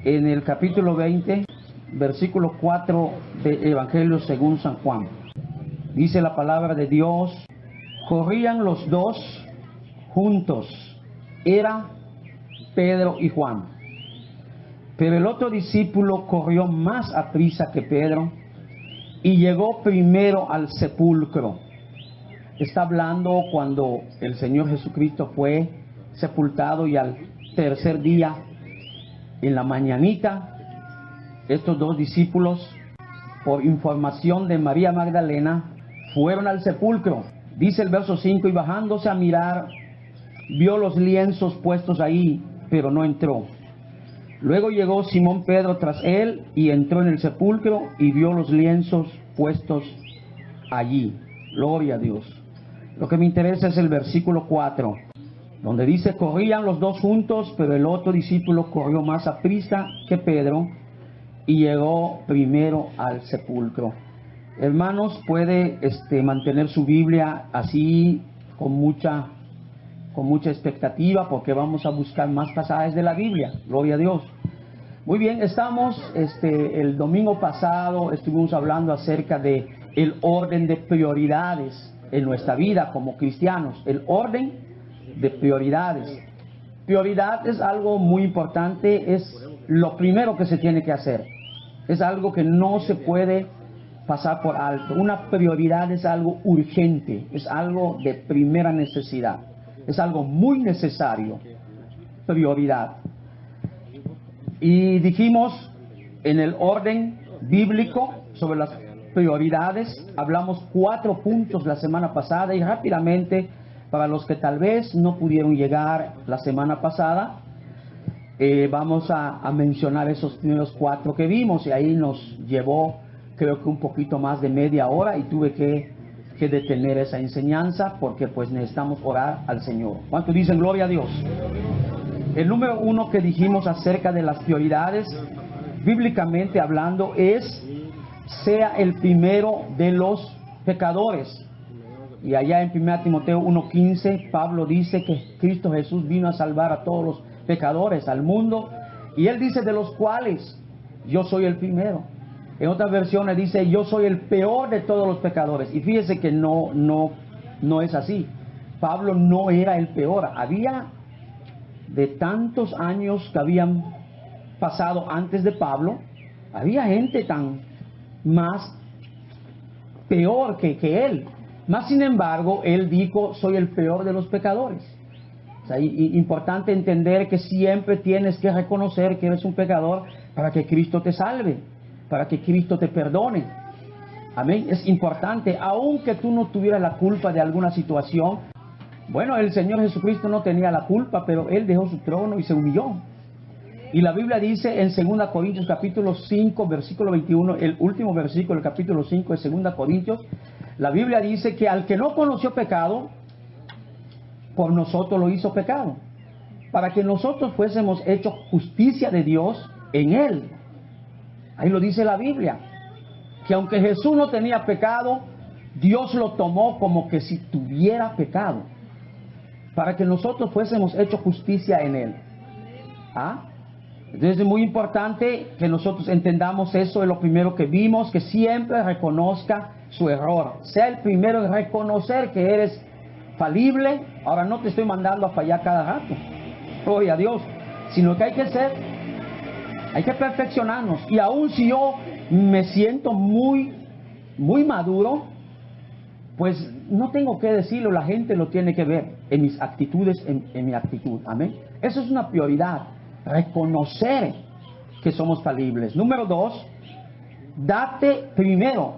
en el capítulo 20, versículo 4 del Evangelio según San Juan. Dice la palabra de Dios: corrían los dos juntos, era Pedro y Juan. Pero el otro discípulo corrió más aprisa que Pedro y llegó primero al sepulcro. Está hablando cuando el Señor Jesucristo fue sepultado, y al tercer día, en la mañanita, estos dos discípulos, por información de María Magdalena, fueron al sepulcro. Dice el verso 5: y bajándose a mirar, vio los lienzos puestos ahí, pero no entró. Luego llegó Simón Pedro tras él y entró en el sepulcro y vio los lienzos puestos allí. Gloria a Dios. Lo que me interesa es el versículo 4, donde dice: corrían los dos juntos, pero el otro discípulo corrió más aprisa que Pedro y llegó primero al sepulcro. Hermanos, puede mantener su Biblia así con mucha expectativa, porque vamos a buscar más pasajes de la Biblia. Gloria a Dios. Muy bien, estamos el domingo pasado estuvimos hablando acerca de el orden de prioridades en nuestra vida como cristianos. El orden de prioridades. Prioridad es algo muy importante, es lo primero que se tiene que hacer. Es algo que no se puede pasar por alto. Una prioridad es algo urgente, es algo de primera necesidad, es algo muy necesario. Prioridad. Y dijimos en el orden bíblico sobre las prioridades, hablamos 4 puntos la semana pasada, y rápidamente, para los que tal vez no pudieron llegar la semana pasada, vamos a mencionar esos primeros 4 que vimos, y ahí nos llevó creo que un poquito más de media hora, y tuve que detener esa enseñanza porque pues necesitamos orar al Señor. ¿Cuántos dicen gloria a Dios? El número 1 que dijimos acerca de las prioridades, bíblicamente hablando, es: sea el primero de los pecadores. Y allá en 1 Timoteo 1:15, Pablo dice que Cristo Jesús vino a salvar a todos los pecadores, al mundo, y él dice: de los cuales yo soy el primero. En otras versiones dice: yo soy el peor de todos los pecadores. Y fíjese que no es así. Pablo no era el peor. Había, de tantos años que habían pasado antes de Pablo, había gente tan más peor que él. Más sin embargo, él dijo: soy el peor de los pecadores. O sea, importante entender que siempre tienes que reconocer que eres un pecador para que Cristo te salve, para que Cristo te perdone. Amén. Es importante, aunque tú no tuvieras la culpa de alguna situación. Bueno, el Señor Jesucristo no tenía la culpa, pero Él dejó su trono y se humilló. Y la Biblia dice en 2 Corintios capítulo 5, versículo 21, el último versículo del capítulo 5 de 2 Corintios, la Biblia dice que al que no conoció pecado, por nosotros lo hizo pecado, para que nosotros fuésemos hechos justicia de Dios en Él. Ahí lo dice la Biblia, que aunque Jesús no tenía pecado, Dios lo tomó como que si tuviera pecado, para que nosotros fuésemos hechos justicia en Él. Entonces es muy importante que nosotros entendamos eso. Es lo primero que vimos, que siempre reconozca su error. Sea el primero en reconocer que eres falible. Ahora, no te estoy mandando a fallar cada rato, gloria a Dios, sino que hay que perfeccionarnos. Y aun si yo me siento muy maduro, pues no tengo que decirlo, la gente lo tiene que ver en mis actitudes, en mi actitud. Amén. Eso es una prioridad, reconocer que somos falibles. Número 2, date primero.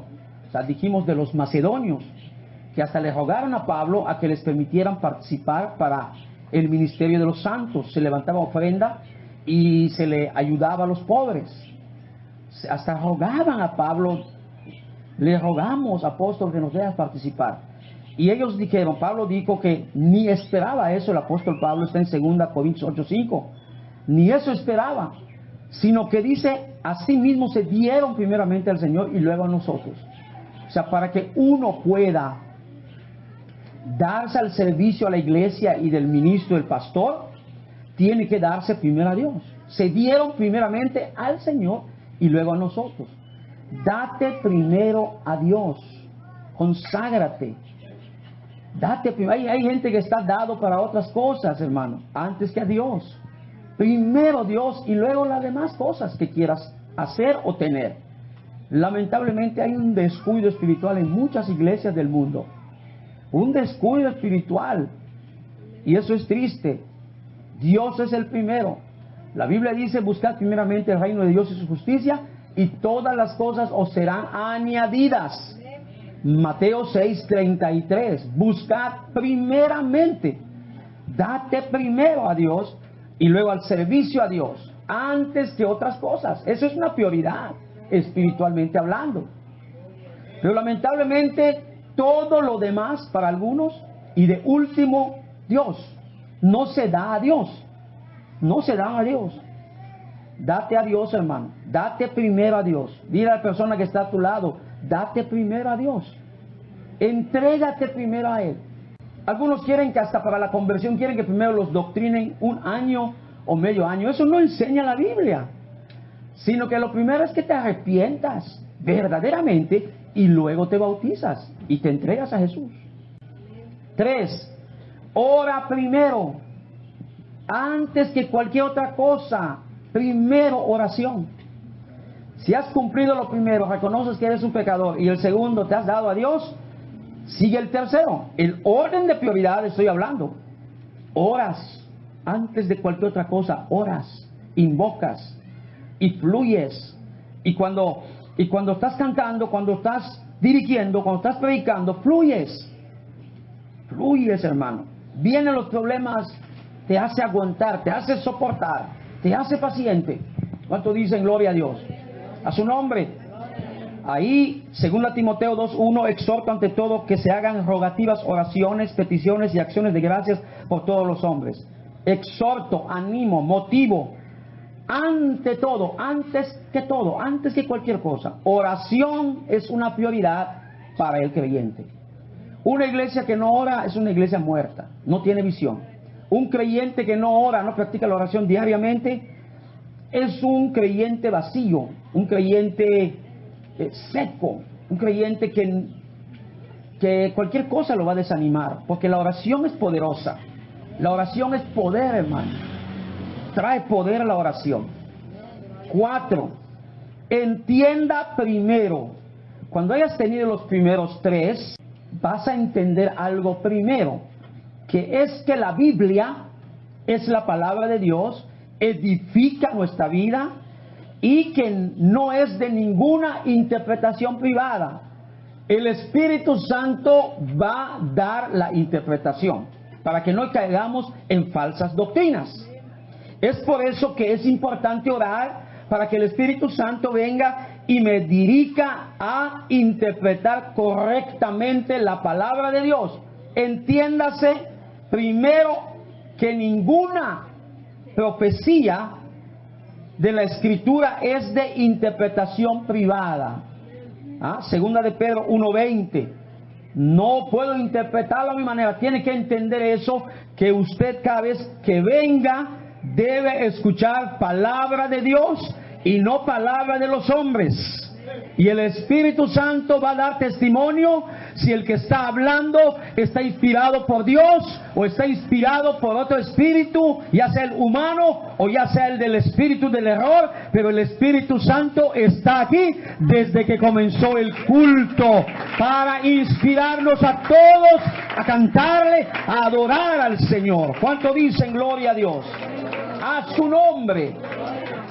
O sea, dijimos de los macedonios, que hasta le rogaron a Pablo a que les permitieran participar para el ministerio de los santos. Se levantaba ofrenda y se le ayudaba a los pobres. Hasta rogaban a Pablo: le rogamos, apóstol, que nos dejes participar. Y ellos dijeron, Pablo dijo que ni esperaba eso. El apóstol Pablo está en 2 Corintios 8:5. Ni eso esperaba, sino que dice: así mismo se dieron primeramente al Señor y luego a nosotros. O sea, para que uno pueda darse al servicio a la iglesia y del ministro, del pastor, tiene que darse primero a Dios. se dieron primeramente al Señor y luego a nosotros. Date primero a Dios, conságrate. Hay gente que está dado para otras cosas, hermano, antes que a Dios. Primero Dios y luego las demás cosas que quieras hacer o tener. Lamentablemente hay un descuido espiritual en muchas iglesias del mundo. Un descuido espiritual. Y eso es triste. Dios es el primero. La Biblia dice: buscad primeramente el reino de Dios y su justicia, y todas las cosas os serán añadidas. Mateo 6:33. Buscad primeramente. Date primero a Dios y luego al servicio a Dios, antes que otras cosas. Eso es una prioridad, espiritualmente hablando. Pero lamentablemente todo lo demás para algunos, y de último Dios, no se da a Dios. No se da a Dios. Date a Dios, hermano. Date primero a Dios. Dile a la persona que está a tu lado: date primero a Dios. Entrégate primero a Él. Algunos quieren que hasta para la conversión quieren que primero los doctrinen un año o medio año. Eso no enseña la Biblia. Sino que lo primero es que te arrepientas verdaderamente y luego te bautizas y te entregas a Jesús. 3. Ora primero. Antes que cualquier otra cosa. Primero oración. Si has cumplido lo primero, reconoces que eres un pecador, y el segundo te has dado a Dios, sigue el tercero. El orden de prioridades estoy hablando. Oras. Antes de cualquier otra cosa, oras, invocas y fluyes. Y cuando estás cantando, cuando estás dirigiendo, cuando estás predicando, fluyes. Fluyes, hermano. Vienen los problemas, te hace aguantar, te hace soportar, te hace paciente. ¿Cuánto dicen gloria a Dios? A su nombre. Ahí, según Timoteo 2:1, exhorto ante todo que se hagan rogativas, oraciones, peticiones y acciones de gracias por todos los hombres. Exhorto, animo, motivo. Ante todo, antes que cualquier cosa, oración es una prioridad para el creyente. Una iglesia que no ora es una iglesia muerta, no tiene visión. Un creyente que no ora, no practica la oración diariamente, es un creyente vacío, un creyente seco, un creyente que cualquier cosa lo va a desanimar, porque la oración es poderosa. La oración es poder, hermano. Trae poder a la oración. 4. Entienda primero. Cuando hayas tenido los primeros 3, vas a entender algo primero, que es que la Biblia es la palabra de Dios, edifica nuestra vida y que no es de ninguna interpretación privada. El Espíritu Santo va a dar la interpretación para que no caigamos en falsas doctrinas. Es por eso que es importante orar para que el Espíritu Santo venga y me dirija a interpretar correctamente la palabra de Dios. Entiéndase primero que ninguna profecía de la Escritura es de interpretación privada. Segunda de Pedro 1:20. No puedo interpretarlo a mi manera. Tiene que entender eso, que usted cada vez que venga debe escuchar palabra de Dios y no palabra de los hombres. Y el Espíritu Santo va a dar testimonio si el que está hablando está inspirado por Dios o está inspirado por otro espíritu, ya sea el humano o ya sea el del espíritu del error. Pero el Espíritu Santo está aquí desde que comenzó el culto para inspirarnos a todos a cantarle, a adorar al Señor. ¿Cuánto dicen gloria a Dios? A su nombre.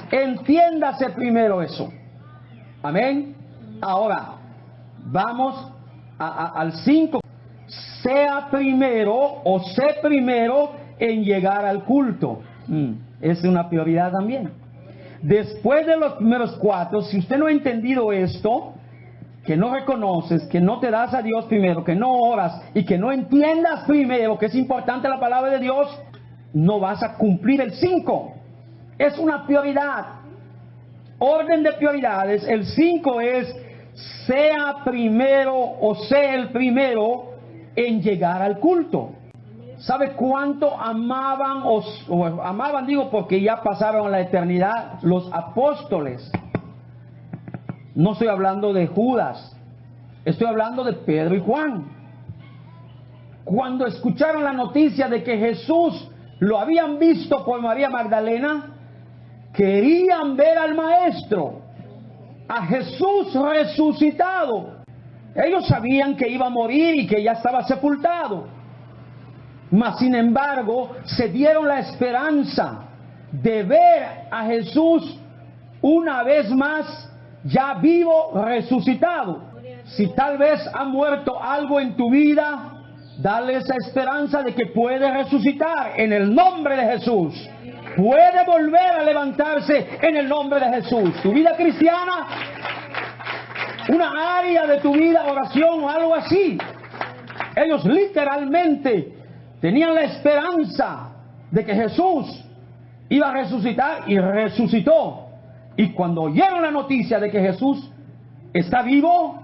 Entiéndase primero eso. Amén. Ahora vamos al 5. Sea primero o sé primero en llegar al culto. Es una prioridad también. Después de los primeros 4, si usted no ha entendido esto, que no reconoces, que no te das a Dios primero, que no oras y que no entiendas primero que es importante la palabra de Dios, no vas a cumplir el 5. Es una prioridad. Orden de prioridades. El 5 es: sea primero o sea el primero en llegar al culto. ¿Sabe cuánto amaban, o amaban, digo, porque ya pasaron a la eternidad, los apóstoles? No estoy hablando de Judas, estoy hablando de Pedro y Juan. Cuando escucharon la noticia de que Jesús lo habían visto por María Magdalena, querían ver al Maestro, a Jesús resucitado. Ellos sabían que iba a morir y que ya estaba sepultado. Mas sin embargo, se dieron la esperanza de ver a Jesús una vez más, ya vivo, resucitado. Si tal vez ha muerto algo en tu vida, dale esa esperanza de que puede resucitar en el nombre de Jesús. Puede volver a levantarse en el nombre de Jesús. Tu vida cristiana, una área de tu vida, oración o algo así. Ellos literalmente tenían la esperanza de que Jesús iba a resucitar, y resucitó. Y cuando oyeron la noticia de que Jesús está vivo,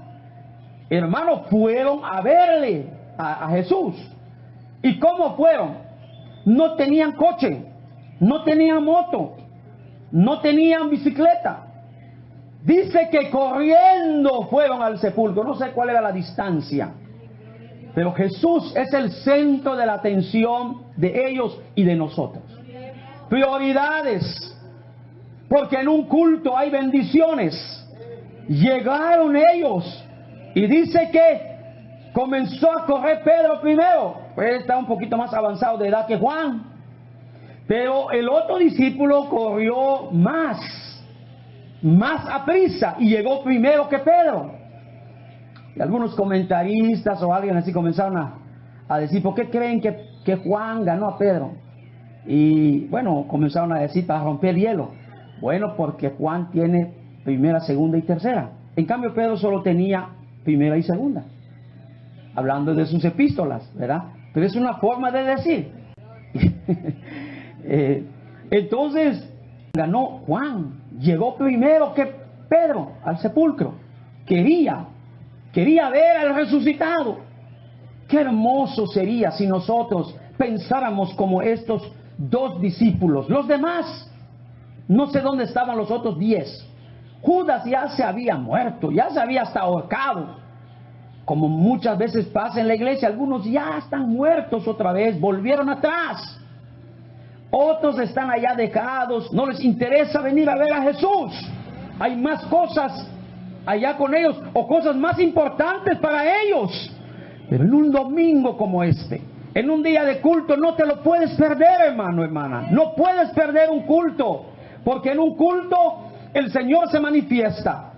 hermanos, fueron a verle a Jesús. ¿Y cómo fueron? No tenían coche, no tenían moto, no tenían bicicleta. Dice que corriendo fueron al sepulcro. No sé cuál era la distancia, pero Jesús es el centro de la atención de ellos y de nosotros. Prioridades, porque en un culto hay bendiciones. Llegaron ellos y dice que comenzó a correr Pedro primero. Pues él está un poquito más avanzado de edad que Juan, pero el otro discípulo corrió más aprisa y llegó primero que Pedro. Y algunos comentaristas o alguien así comenzaron a decir, ¿por qué creen que Juan ganó a Pedro? Y bueno, comenzaron a decir, para romper el hielo. Bueno, porque Juan tiene primera, segunda y tercera. En cambio, Pedro solo tenía primera y segunda. Hablando de sus epístolas, ¿verdad? Pero es una forma de decir. Entonces, ganó Juan. Llegó primero que Pedro al sepulcro. Quería ver al resucitado. Qué hermoso sería si nosotros pensáramos como estos dos discípulos. Los demás, no sé dónde estaban los otros 10. Judas ya se había muerto, ya se había hasta ahorcado. Como muchas veces pasa en la iglesia, algunos ya están muertos otra vez, volvieron atrás. Otros están allá dejados, no les interesa venir a ver a Jesús. Hay más cosas allá con ellos, o cosas más importantes para ellos. Pero en un domingo como este, en un día de culto, no te lo puedes perder, hermano, hermana. No puedes perder un culto, porque en un culto el Señor se manifiesta.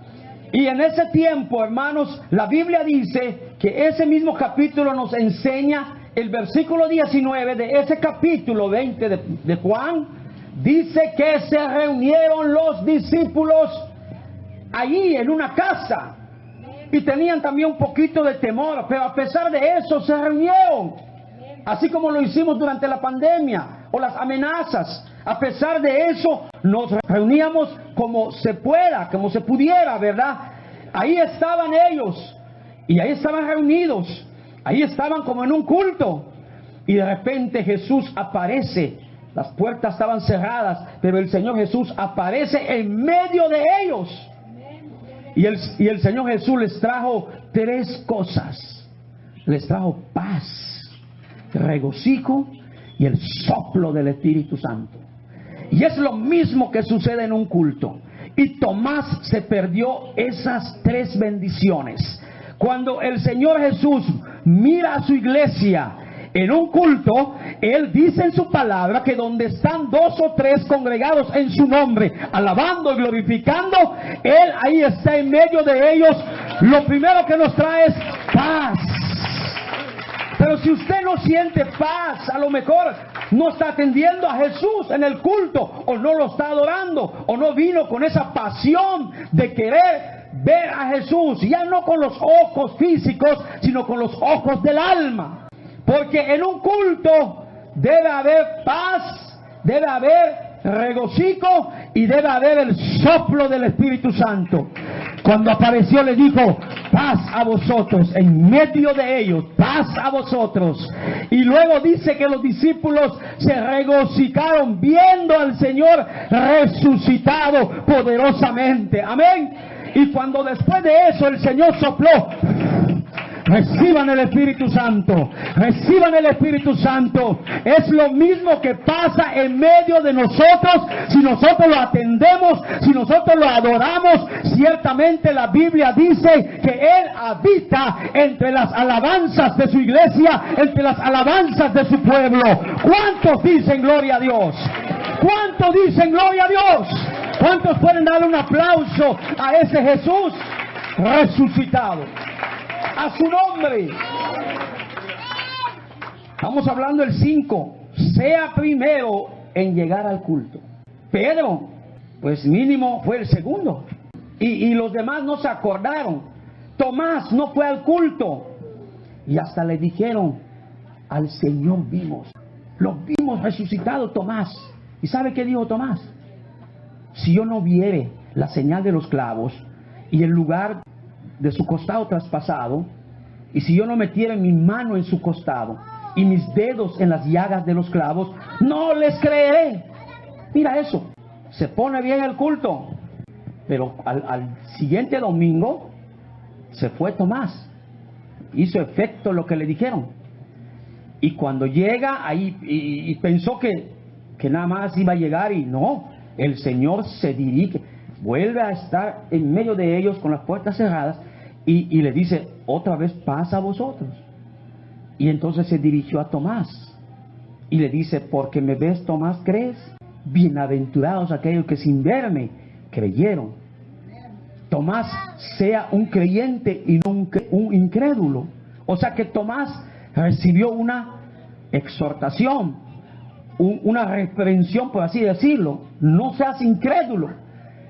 Y en ese tiempo, hermanos, la Biblia dice que ese mismo capítulo nos enseña, el versículo 19 de ese capítulo 20 de Juan, dice que se reunieron los discípulos allí en una casa. Y tenían también un poquito de temor, pero a pesar de eso se reunieron. Así como lo hicimos durante la pandemia o las amenazas. A pesar de eso, nos reuníamos como se pueda, como se pudiera, ¿verdad? Ahí estaban ellos, y ahí estaban reunidos, ahí estaban como en un culto. Y de repente Jesús aparece. Las puertas estaban cerradas, pero el Señor Jesús aparece en medio de ellos. Y el Señor Jesús les trajo 3 cosas. Les trajo paz, regocijo y el soplo del Espíritu Santo. Y es lo mismo que sucede en un culto. Y Tomás se perdió esas 3 bendiciones. Cuando el Señor Jesús mira a su iglesia en un culto, Él dice en su palabra que donde están 2 o 3 congregados en su nombre, alabando y glorificando, Él ahí está en medio de ellos. Lo primero que nos trae es paz. Pero si usted no siente paz, a lo mejor no está atendiendo a Jesús en el culto, o no lo está adorando, o no vino con esa pasión de querer ver a Jesús, ya no con los ojos físicos, sino con los ojos del alma. Porque en un culto debe haber paz, debe haber regocijo y debe haber el soplo del Espíritu Santo. Cuando apareció le dijo, paz a vosotros, en medio de ellos, paz a vosotros. Y luego dice que los discípulos se regocijaron viendo al Señor resucitado poderosamente. Amén. Y cuando después de eso el Señor sopló, reciban el Espíritu Santo, reciban el Espíritu Santo. Es lo mismo que pasa en medio de nosotros si nosotros lo atendemos, si nosotros lo adoramos. Ciertamente la Biblia dice que Él habita entre las alabanzas de su iglesia, entre las alabanzas de su pueblo. ¿Cuántos dicen gloria a Dios? ¿Cuántos dicen gloria a Dios? ¿Cuántos pueden dar un aplauso a ese Jesús resucitado? A su nombre. Estamos hablando el 5. Sea primero en llegar al culto. Pedro, pues mínimo fue el segundo. Y los demás no se acordaron. Tomás no fue al culto. Y hasta le dijeron, al Señor vimos. Lo vimos resucitado, Tomás. ¿Y sabe qué dijo Tomás? Si yo no viere la señal de los clavos y el lugar de su costado traspasado, y si yo no metiera mi mano en su costado y mis dedos en las llagas de los clavos, no les creeré. Mira eso, se pone bien el culto, pero al siguiente domingo se fue Tomás, hizo efecto lo que le dijeron, y cuando llega ahí y pensó que nada más iba a llegar, y no, el Señor se dirige, vuelve a estar en medio de ellos con las puertas cerradas. Y le dice, otra vez paz a vosotros. Y entonces se dirigió a Tomás y le dice, porque me ves, Tomás, ¿crees? Bienaventurados aquellos que sin verme creyeron. Tomás sea un creyente y no un incrédulo. O sea que Tomás recibió una exhortación, una reprensión, por así decirlo. No seas incrédulo.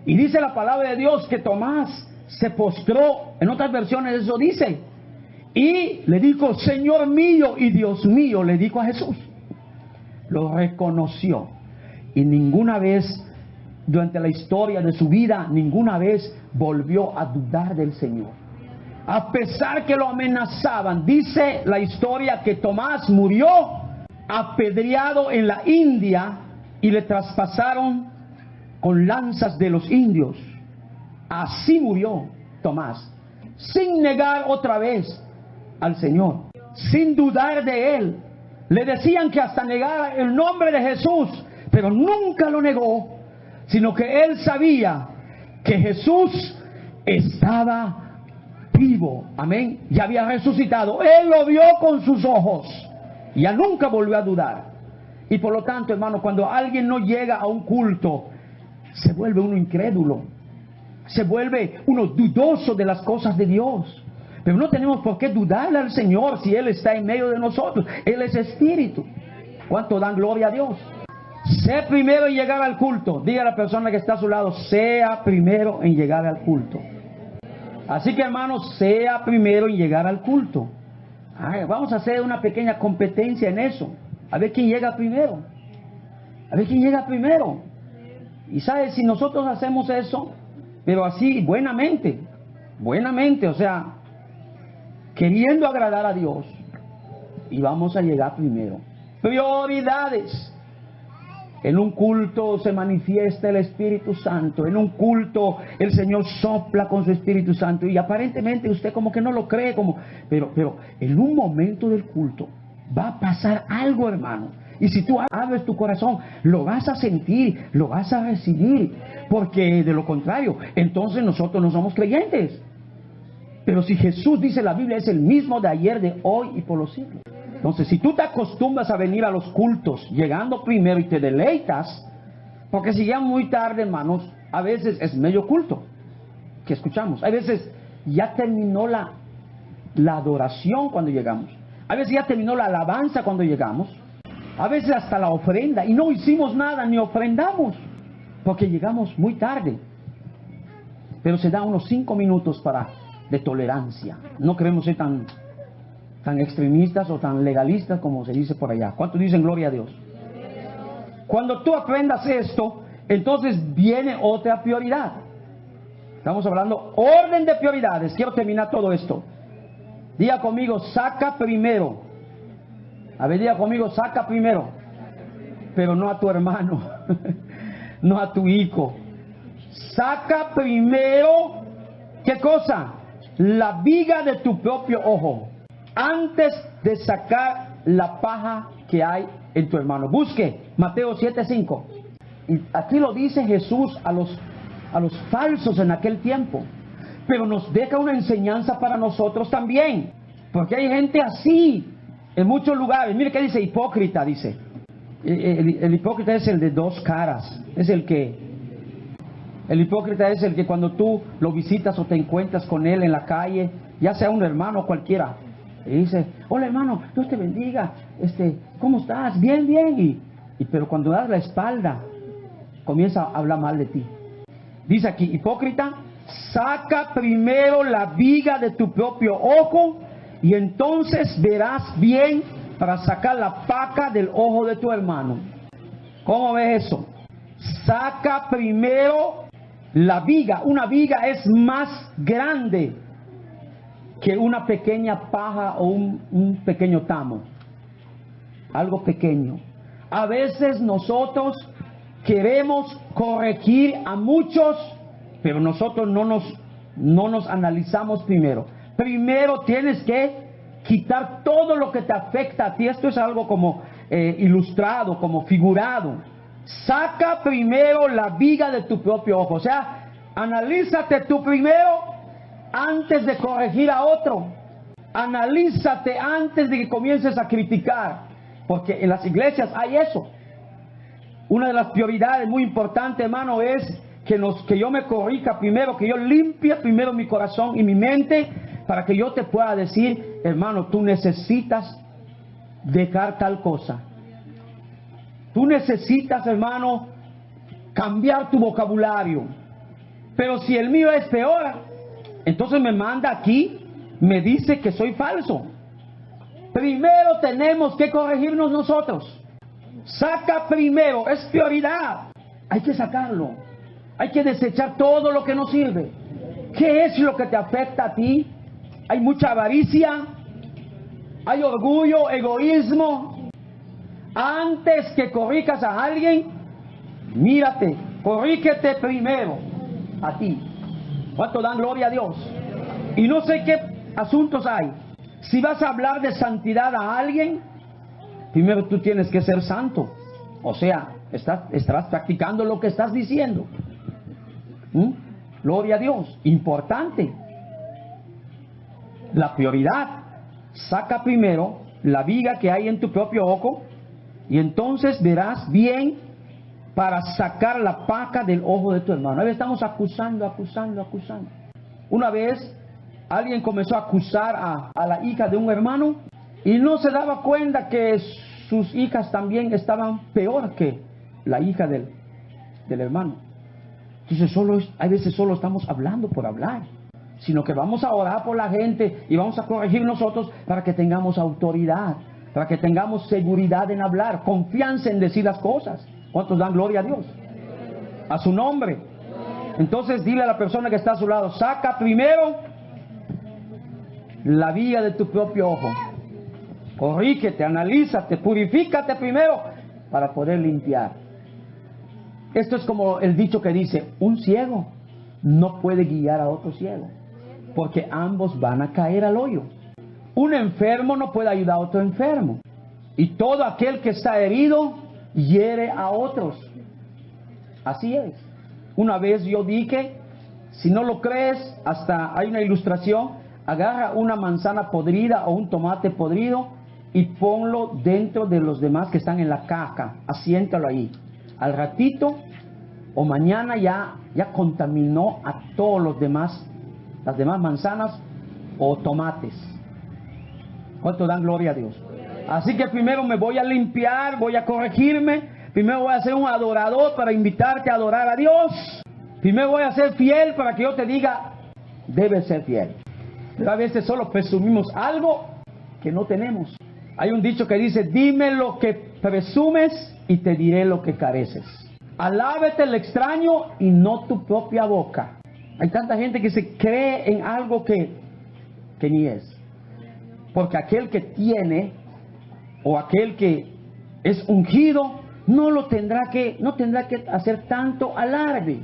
Y dice la palabra de Dios que Tomás se postró, en otras versiones eso dice, y le dijo, Señor mío y Dios mío, le dijo a Jesús. Lo reconoció, y ninguna vez durante la historia de su vida, ninguna vez volvió a dudar del Señor. A pesar que lo amenazaban, dice la historia que Tomás murió apedreado en la India y le traspasaron con lanzas de los indios. Así murió Tomás, sin negar otra vez al Señor, sin dudar de Él. Le decían que hasta negara el nombre de Jesús, pero nunca lo negó, sino que él sabía que Jesús estaba vivo, amén, ya había resucitado. Él lo vio con sus ojos, ya nunca volvió a dudar. Y por lo tanto, hermano, cuando alguien no llega a un culto, se vuelve uno incrédulo, se vuelve uno dudoso de las cosas de Dios. Pero no tenemos por qué dudarle al Señor si Él está en medio de nosotros. Él es espíritu. ¿Cuánto dan gloria a Dios? Sé primero en llegar al culto. Diga a la persona que está a su lado, sea primero en llegar al culto. Así que, hermanos, sea primero en llegar al culto. Vamos a hacer una pequeña competencia en eso. A ver quién llega primero. A ver quién llega primero. Y sabes, si nosotros hacemos eso, pero así buenamente, o sea, queriendo agradar a Dios, y vamos a llegar primero. Prioridades. En un culto se manifiesta el Espíritu Santo. En un culto el Señor sopla con su Espíritu Santo. Y aparentemente usted como que no lo cree, pero en un momento del culto va a pasar algo, hermano. Y si tú abres tu corazón, lo vas a sentir, lo vas a recibir. Porque de lo contrario, entonces nosotros no somos creyentes. Pero si Jesús, dice la Biblia, es el mismo de ayer, de hoy y por los siglos. Entonces, si tú te acostumbras a venir a los cultos llegando primero y te deleitas, porque si ya muy tarde, hermanos, a veces es medio culto que escuchamos. A veces ya terminó la adoración cuando llegamos. A veces ya terminó la alabanza cuando llegamos. A veces hasta la ofrenda. Y no hicimos nada, ni ofrendamos, porque llegamos muy tarde. Pero se da unos 5 minutos de tolerancia. No queremos ser tan extremistas o tan legalistas como se dice por allá. ¿Cuántos dicen gloria a Dios? Cuando tú aprendas esto, entonces viene otra prioridad. Estamos hablando orden de prioridades. Quiero terminar todo esto. Diga conmigo, saca primero. A ver, diga conmigo, saca primero. Pero no a tu hermano, no a tu hijo. Saca primero, ¿qué cosa? La viga de tu propio ojo, antes de sacar la paja que hay en tu hermano. Busque Mateo 7:5. Y aquí lo dice Jesús a los falsos en aquel tiempo. Pero nos deja una enseñanza para nosotros también. Porque hay gente así en muchos lugares. Mire qué dice hipócrita, dice. El hipócrita es el de dos caras. El hipócrita es el que cuando tú lo visitas o te encuentras con él en la calle, ya sea un hermano cualquiera, y dice, hola hermano, Dios te bendiga, ¿cómo estás? Bien, bien. Pero cuando das la espalda, comienza a hablar mal de ti. Dice aquí, hipócrita, saca primero la viga de tu propio ojo y entonces verás bien para sacar la paja del ojo de tu hermano. ¿Cómo ves eso? Saca primero la viga. Una viga es más grande que una pequeña paja o un pequeño tamo. Algo pequeño. A veces nosotros queremos corregir a muchos, pero nosotros no nos analizamos primero. Primero tienes que quitar todo lo que te afecta a ti. Esto es algo como ilustrado, como figurado. Saca primero la viga de tu propio ojo. O sea, analízate tú primero antes de corregir a otro. Analízate antes de que comiences a criticar. Porque en las iglesias hay eso. Una de las prioridades muy importantes, hermano, es que yo me corrija primero, que yo limpie primero mi corazón y mi mente, para que yo te pueda decir, hermano, tú necesitas dejar tal cosa. Tú necesitas, hermano, cambiar tu vocabulario. Pero si el mío es peor, entonces me manda aquí, me dice que soy falso. Primero tenemos que corregirnos nosotros. Saca primero, es prioridad. Hay que sacarlo. Hay que desechar todo lo que no sirve. ¿Qué es lo que te afecta a ti? Hay mucha avaricia, hay orgullo, egoísmo. Antes que corrijas a alguien, mírate, corrígete primero a ti. ¿Cuánto dan gloria a Dios? Y no sé qué asuntos hay. Si vas a hablar de santidad a alguien, primero tú tienes que ser santo. O sea, estarás practicando lo que estás diciendo. Gloria a Dios. Importante. La prioridad. Saca primero la viga que hay en tu propio ojo y entonces verás bien para sacar la paja del ojo de tu hermano. A veces estamos acusando. Una vez alguien comenzó a acusar a la hija de un hermano y no se daba cuenta que sus hijas también estaban peor que la hija del hermano. Entonces hay veces solo estamos hablando por hablar, sino que vamos a orar por la gente y vamos a corregir nosotros para que tengamos autoridad, para que tengamos seguridad en hablar, confianza en decir las cosas. ¿Cuántos dan gloria a Dios? A su nombre. Entonces dile a la persona que está a su lado, saca primero la viga de tu propio ojo. Corrígete, analízate, purifícate primero para poder limpiar. Esto es como el dicho que dice, un ciego no puede guiar a otro ciego, porque ambos van a caer al hoyo. Un enfermo no puede ayudar a otro enfermo. Y todo aquel que está herido hiere a otros. Así es. Una vez yo dije, si no lo crees, hasta hay una ilustración, agarra una manzana podrida o un tomate podrido y ponlo dentro de los demás que están en la caja, asiéntalo ahí. Al ratito o mañana ya contaminó a todos los demás, las demás manzanas o tomates. ¿Cuánto dan gloria a Dios? Así que primero me voy a limpiar, voy a corregirme, primero voy a ser un adorador para invitarte a adorar a Dios. Primero voy a ser fiel para que yo te diga, debes ser fiel. Pero a veces solo presumimos algo que no tenemos. Hay un dicho que dice, dime lo que presumes y te diré lo que careces. Alábete el extraño y no tu propia boca. Hay tanta gente que se cree en algo que ni es. Porque aquel que tiene, o aquel que es ungido, no tendrá que hacer tanto alarde.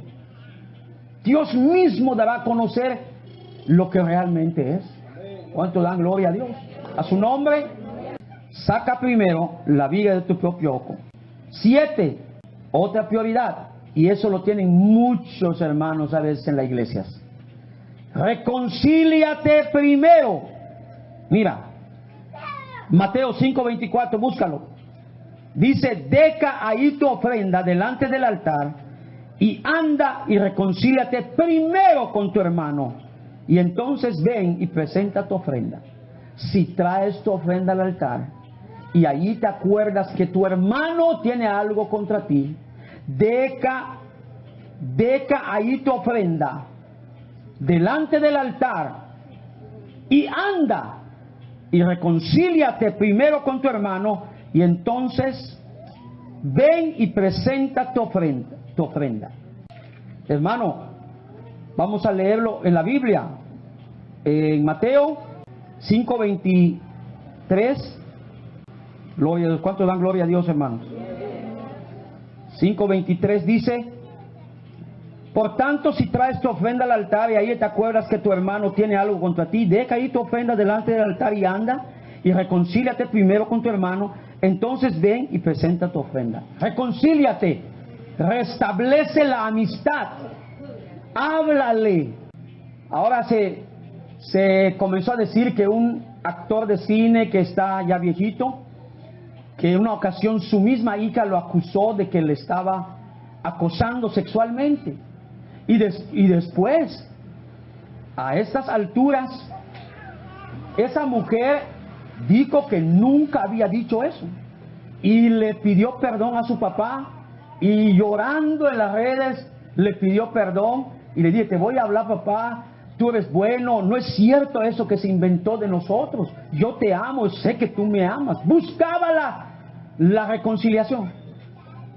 Dios mismo dará a conocer lo que realmente es. ¿Cuánto dan gloria a Dios? A su nombre. Saca primero la viga de tu propio ojo. 7, otra prioridad, y eso lo tienen muchos hermanos a veces en las iglesias. Reconcíliate primero. Mira, Mateo 5:24, búscalo. Dice: deja ahí tu ofrenda delante del altar y anda y reconcíliate primero con tu hermano, y entonces ven y presenta tu ofrenda. Si traes tu ofrenda al altar y allí te acuerdas que tu hermano tiene algo contra ti, deja ahí tu ofrenda delante del altar y anda y reconcíliate primero con tu hermano, y entonces ven y presenta tu ofrenda. Hermano, vamos a leerlo en la Biblia, en Mateo 5:23. Gloria a Dios. ¿Cuántos dan gloria a Dios, hermanos? 5:23 dice: por tanto, si traes tu ofrenda al altar y ahí te acuerdas que tu hermano tiene algo contra ti, deja ahí tu ofrenda delante del altar y anda y reconcíliate primero con tu hermano, entonces ven y presenta tu ofrenda. Reconcíliate, restablece la amistad, háblale. Ahora se comenzó a decir que un actor de cine que está ya viejito, que en una ocasión su misma hija lo acusó de que le estaba acosando sexualmente. Y después, a estas alturas, esa mujer dijo que nunca había dicho eso. Y le pidió perdón a su papá. Y llorando en las redes, le pidió perdón. Y le dije: te voy a hablar, papá. Tú eres bueno. No es cierto eso que se inventó de nosotros. Yo te amo. Sé que tú me amas. Buscaba la reconciliación.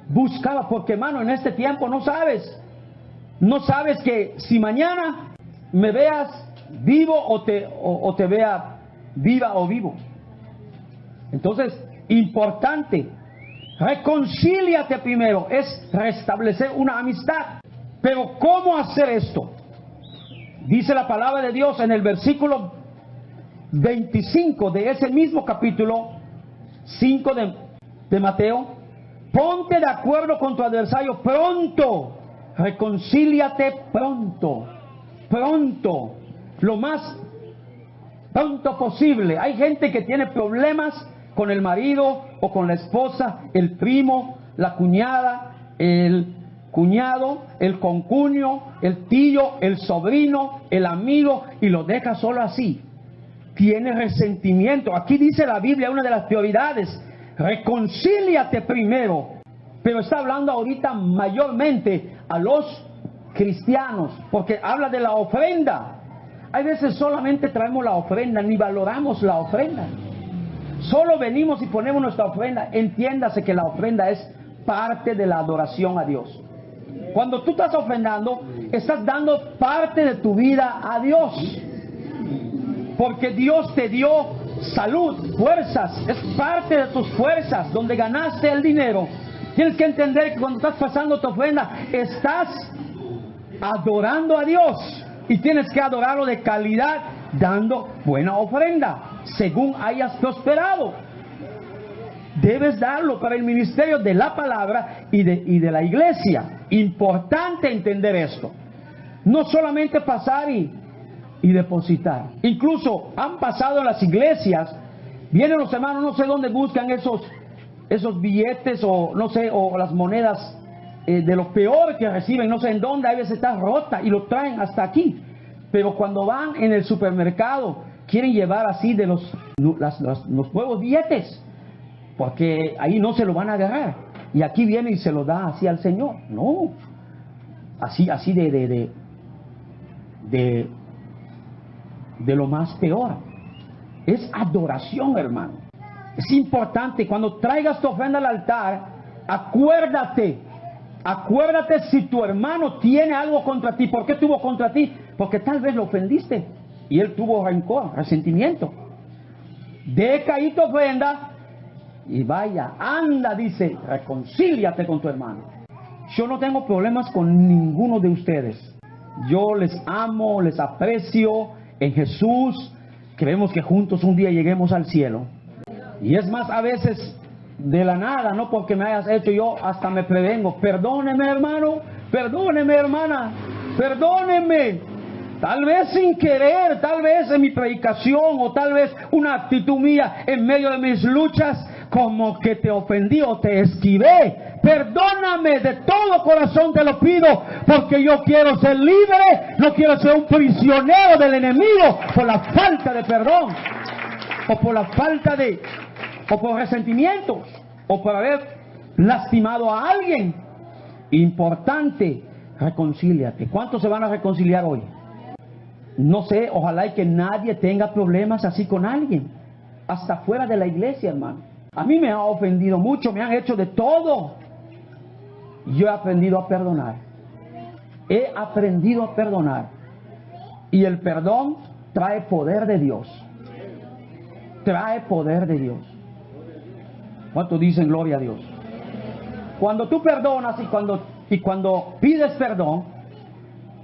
Buscaba, porque hermano, en este tiempo no sabes que si mañana me veas vivo o te vea viva o vivo. Entonces, importante, reconcíliate primero, es restablecer una amistad. Pero ¿cómo hacer esto? Dice la palabra de Dios en el versículo 25 de ese mismo capítulo 5 de Mateo: ponte de acuerdo con tu adversario pronto. Reconcíliate pronto, lo más pronto posible. Hay gente que tiene problemas con el marido o con la esposa, el primo, la cuñada, el cuñado, el concuño, el tío, el sobrino, el amigo, y lo deja solo así. Tiene resentimiento. Aquí dice la Biblia, una de las prioridades: reconcíliate primero. Pero está hablando ahorita mayormente a los cristianos, porque habla de la ofrenda. Hay veces solamente traemos la ofrenda, ni valoramos la ofrenda. Solo venimos y ponemos nuestra ofrenda. Entiéndase que la ofrenda es parte de la adoración a Dios. Cuando tú estás ofrendando, estás dando parte de tu vida a Dios, porque Dios te dio salud, fuerzas. Es parte de tus fuerzas donde ganaste el dinero. Tienes que entender que cuando estás pasando tu ofrenda, estás adorando a Dios, y tienes que adorarlo de calidad, dando buena ofrenda según hayas prosperado. Debes darlo para el ministerio de la palabra y de la iglesia. Importante entender esto. No solamente pasar y depositar. Incluso han pasado en las iglesias, vienen los hermanos, no sé dónde buscan esos billetes, o no sé, o las monedas de lo peor que reciben, no sé en dónde, a veces está rota y lo traen hasta aquí. Pero cuando van en el supermercado, quieren llevar así de los nuevos billetes, porque ahí no se lo van a agarrar, y aquí viene y se lo da así al Señor. No, así de lo más peor. Es adoración, hermano. Es importante, cuando traigas tu ofrenda al altar, acuérdate Acuérdate si tu hermano tiene algo contra ti. ¿Por qué tuvo contra ti? Porque tal vez lo ofendiste y él tuvo rencor, resentimiento. Deja ahí tu ofrenda y vaya, anda, dice, reconcíliate con tu hermano. Yo no tengo problemas con ninguno de ustedes. Yo les amo, les aprecio en Jesús. Creemos que juntos un día lleguemos al cielo. Y es más, a veces de la nada, no porque me hayas hecho, yo hasta me prevengo. Perdóneme, hermano, perdóneme, hermana, perdóneme. Tal vez sin querer, tal vez en mi predicación, o tal vez una actitud mía en medio de mis luchas, como que te ofendí o te esquivé. Perdóname, de todo corazón te lo pido, porque yo quiero ser libre, no quiero ser un prisionero del enemigo por la falta de perdón, o por la falta de, o por resentimientos, o por haber lastimado a alguien. Importante, reconcíliate. ¿Cuántos se van a reconciliar hoy? No sé, ojalá y que nadie tenga problemas así con alguien, hasta fuera de la iglesia, hermano. A mí me ha ofendido mucho, me han hecho de todo. Yo he aprendido a perdonar. He aprendido a perdonar. Y el perdón trae poder de Dios. Trae poder de Dios. ¿Cuántos dicen gloria a Dios? Cuando tú perdonas y cuando pides perdón,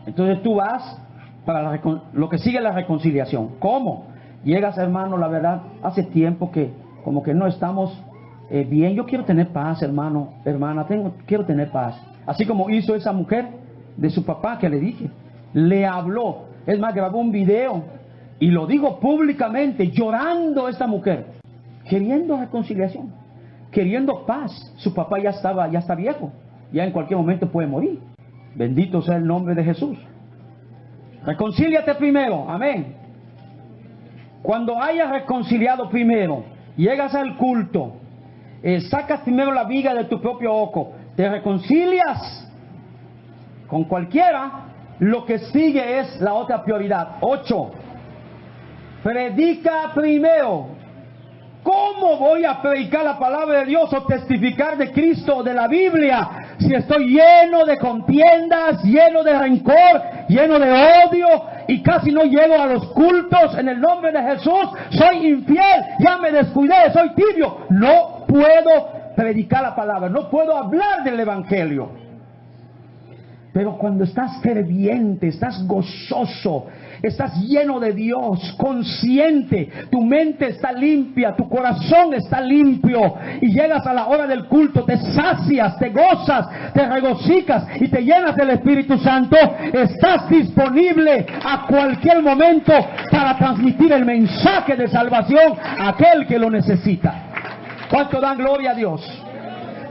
entonces tú vas para lo que sigue la reconciliación. ¿Cómo? Llegas, hermano, la verdad, hace tiempo que como que no estamos bien. Yo quiero tener paz, hermano, hermana, quiero tener paz. Así como hizo esa mujer de su papá que le dije. Le habló, es más, grabó un video y lo digo públicamente, llorando esta mujer, queriendo reconciliación, queriendo paz. Su papá ya está viejo, ya en cualquier momento puede morir. Bendito sea el nombre de Jesús. Reconcíliate primero, amén. Cuando hayas reconciliado primero, llegas al culto, sacas primero la viga de tu propio ojo, te reconcilias con cualquiera, lo que sigue es la otra prioridad. 8. Predica primero. ¿Cómo voy a predicar la palabra de Dios o testificar de Cristo o de la Biblia si estoy lleno de contiendas, lleno de rencor, lleno de odio y casi no llego a los cultos en el nombre de Jesús? Soy infiel, ya me descuidé, soy tibio. No puedo predicar la palabra, no puedo hablar del evangelio. Pero cuando estás ferviente, estás gozoso, estás lleno de Dios, consciente, tu mente está limpia, tu corazón está limpio, y llegas a la hora del culto, te sacias, te gozas, te regocijas y te llenas del Espíritu Santo, estás disponible a cualquier momento para transmitir el mensaje de salvación a aquel que lo necesita. ¿Cuánto dan gloria a Dios?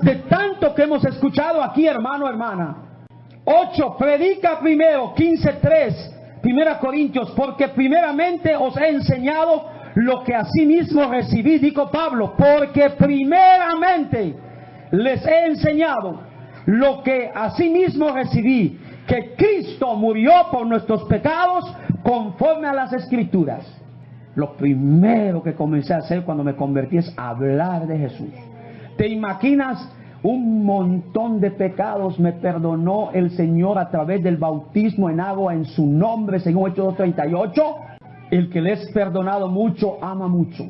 De tanto que hemos escuchado aquí, hermano, hermana. 8. Predica primero. 15:3. 1 Corintios. Porque primeramente os he enseñado lo que asimismo recibí, dijo Pablo. Porque primeramente les he enseñado lo que asimismo recibí, que Cristo murió por nuestros pecados conforme a las Escrituras. Lo primero que comencé a hacer cuando me convertí es hablar de Jesús. ¿Te imaginas? Un montón de pecados me perdonó el Señor a través del bautismo en agua en su nombre, según Hechos 2:38. El que le es perdonado mucho, ama mucho.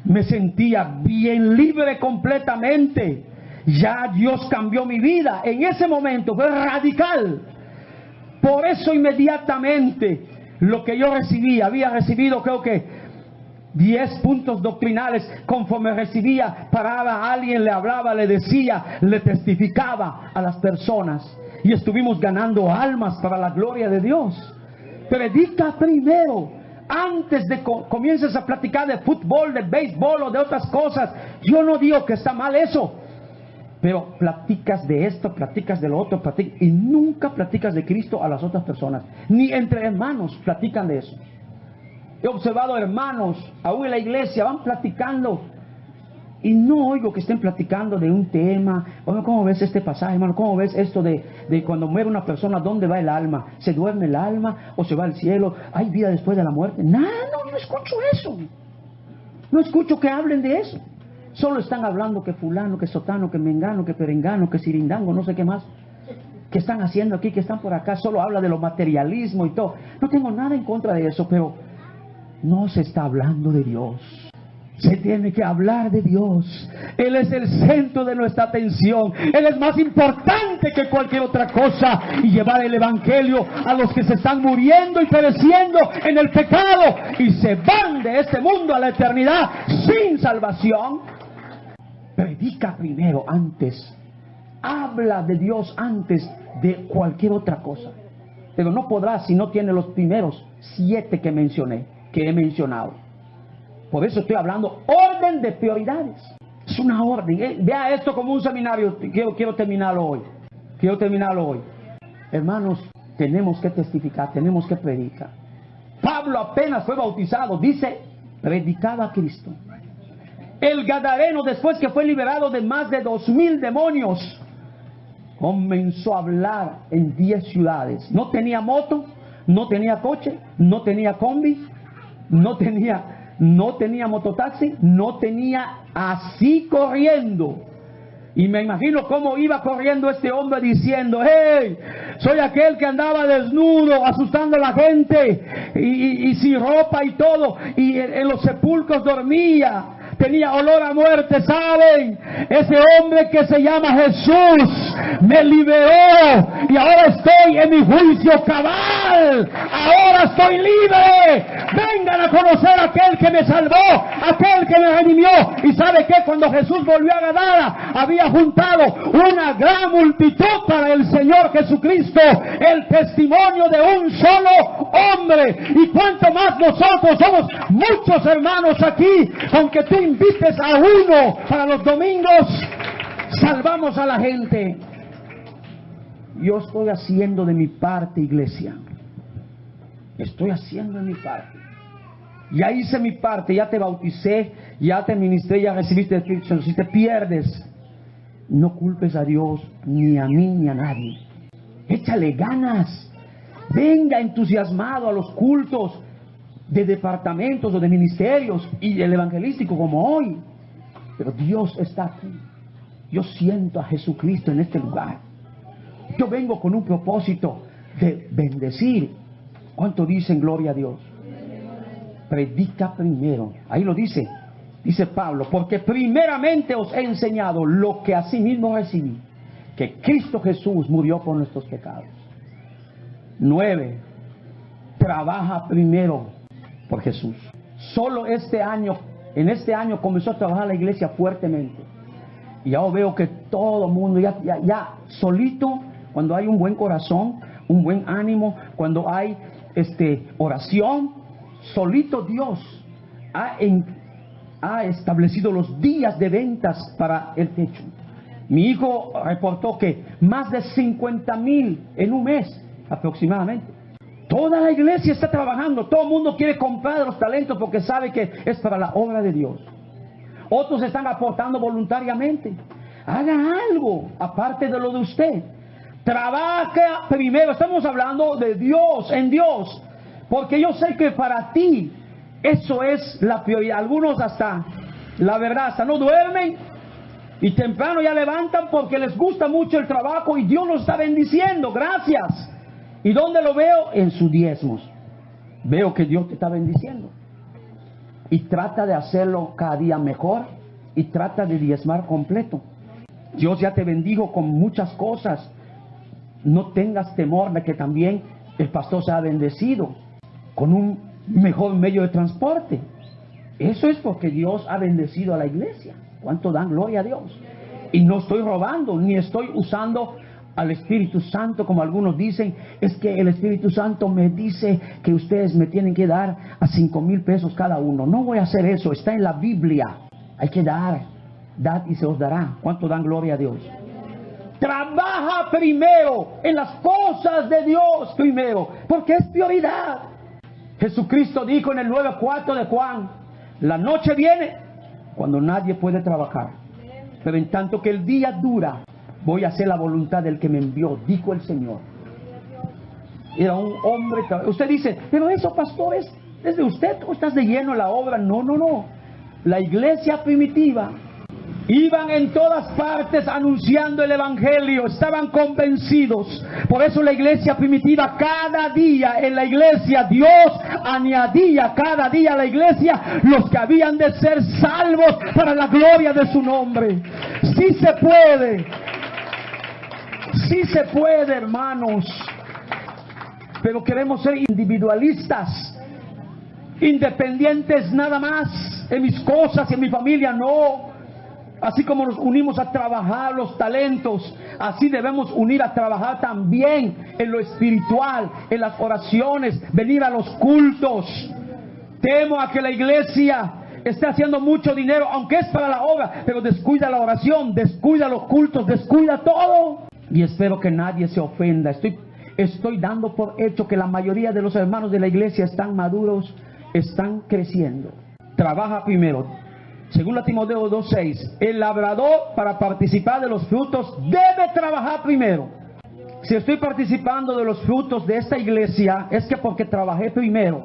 Me sentía bien libre completamente. Ya Dios cambió mi vida. En ese momento fue radical. Por eso inmediatamente lo que yo recibí, había recibido creo que 10 puntos doctrinales. Conforme recibía, paraba a alguien, le hablaba, le decía, le testificaba a las personas, y estuvimos ganando almas para la gloria de Dios. Predica primero, antes de comiences a platicar de fútbol, de béisbol o de otras cosas. Yo no digo que está mal eso, pero platicas de esto, platicas de lo otro, y nunca platicas de Cristo a las otras personas. Ni entre hermanos platican de eso. He observado hermanos, aún en la iglesia, van platicando y no oigo que estén platicando de un tema. Oye, ¿cómo ves este pasaje, hermano? ¿Cómo ves esto de cuando muere una persona, dónde va el alma? ¿Se duerme el alma o se va al cielo? ¿Hay vida después de la muerte? No escucho eso. No escucho que hablen de eso. Solo están hablando que fulano, que sotano, que mengano, que perengano, que sirindango, no sé qué más. ¿Qué están haciendo aquí? ¿Qué están por acá? Solo habla de lo materialismo y todo. No tengo nada en contra de eso, pero no se está hablando de Dios. Se tiene que hablar de Dios. Él es el centro de nuestra atención. Él es más importante que cualquier otra cosa. Y llevar el evangelio a los que se están muriendo y pereciendo en el pecado y se van de este mundo a la eternidad sin salvación. Predica primero antes. Habla de Dios antes de cualquier otra cosa. Pero no podrás si no tiene los primeros 7 que he mencionado. Por eso estoy hablando orden de prioridades. Es una orden. Vea esto como un seminario. Quiero terminarlo hoy. Hermanos, tenemos que testificar, tenemos que predicar. Pablo apenas fue bautizado, dice, predicaba a Cristo. El gadareno, después que fue liberado de más de 2000 demonios, comenzó a hablar en 10 ciudades. No tenía moto, no tenía coche, no tenía combi, no tenía mototaxi, no tenía, así corriendo. Y me imagino cómo iba corriendo este hombre diciendo: hey, soy aquel que andaba desnudo, asustando a la gente, y sin ropa y todo, y en los sepulcros dormía, tenía olor a muerte, ¿saben? Ese hombre que se llama Jesús me liberó y ahora estoy en mi juicio cabal. Ahora estoy libre. Vengan a conocer a aquel que me salvó, aquel que me redimió. Y ¿sabe qué? Cuando Jesús volvió a Gadara, había juntado una gran multitud para el Señor Jesucristo, el testimonio de un solo hombre. Y cuanto más nosotros somos muchos hermanos aquí, aunque tú invites a uno para los domingos, salvamos a la gente. Yo estoy haciendo de mi parte, iglesia. Estoy haciendo de mi parte. Ya hice mi parte, ya te bauticé, ya te ministré, ya recibiste el Espíritu Santo. Si te pierdes, no culpes a Dios, ni a mí, ni a nadie. Échale ganas. Venga entusiasmado a los cultos de departamentos o de ministerios y el evangelístico como hoy. Pero Dios está aquí. Yo siento a Jesucristo en este lugar. Yo vengo con un propósito de bendecir. ¿Cuánto dicen gloria a Dios? Predica primero. Ahí lo dice. Dice Pablo: porque primeramente os he enseñado lo que asimismo recibí, que Cristo Jesús murió por nuestros pecados. 9. Trabaja primero por Jesús. Solo en este año comenzó a trabajar la iglesia fuertemente. Y ahora veo que todo el mundo ya solito, cuando hay un buen corazón, un buen ánimo, cuando hay oración, solito Dios ha establecido los días de ventas para el techo. Mi hijo reportó que más de 50,000 en un mes aproximadamente. Toda la iglesia está trabajando, todo el mundo quiere comprar los talentos porque sabe que es para la obra de Dios. Otros están aportando voluntariamente. Haga algo aparte de lo de usted. Trabaja primero. Estamos hablando de Dios, en Dios, porque yo sé que para ti eso es la prioridad. Algunos hasta no duermen y temprano ya levantan porque les gusta mucho el trabajo y Dios los está bendiciendo. Gracias. ¿Y dónde lo veo? En sus diezmos. Veo que Dios te está bendiciendo. Y trata de hacerlo cada día mejor y trata de diezmar completo. Dios ya te bendijo con muchas cosas. No tengas temor de que también el pastor sea bendecido con un mejor medio de transporte. Eso es porque Dios ha bendecido a la iglesia. ¿Cuánto dan gloria a Dios? Y no estoy robando, ni estoy usando al Espíritu Santo como algunos dicen. Es que el Espíritu Santo me dice que ustedes me tienen que dar a 5,000 pesos cada uno. No voy a hacer eso, está en la Biblia. Hay que dar, dad y se os dará. ¿Cuánto dan gloria a Dios? Trabaja primero en las cosas de Dios primero, porque es prioridad. Jesucristo dijo en el 9:4 de Juan: la noche viene cuando nadie puede trabajar, pero en tanto que el día dura, voy a hacer la voluntad del que me envió, dijo el Señor. Era un hombre. Usted dice: pero eso, pastor, ¿es de usted o estás de lleno en la obra? No. La iglesia primitiva Iban en todas partes anunciando el evangelio, estaban convencidos. Por eso la iglesia primitiva, cada día en la iglesia, Dios añadía cada día a la iglesia los que habían de ser salvos para la gloria de su nombre. Sí se puede. Sí se puede, hermanos. Pero queremos ser individualistas, independientes nada más en mis cosas y en mi familia. No. Así como nos unimos a trabajar los talentos, así debemos unir a trabajar también en lo espiritual, en las oraciones, venir a los cultos. Temo a que la iglesia esté haciendo mucho dinero, aunque es para la obra, pero descuida la oración, descuida los cultos, descuida todo. Y espero que nadie se ofenda. Estoy dando por hecho que la mayoría de los hermanos de la iglesia están maduros, están creciendo. Trabaja primero. Según Timoteo 2:6, el labrador, para participar de los frutos, debe trabajar primero. Si estoy participando de los frutos de esta iglesia, es que porque trabajé primero.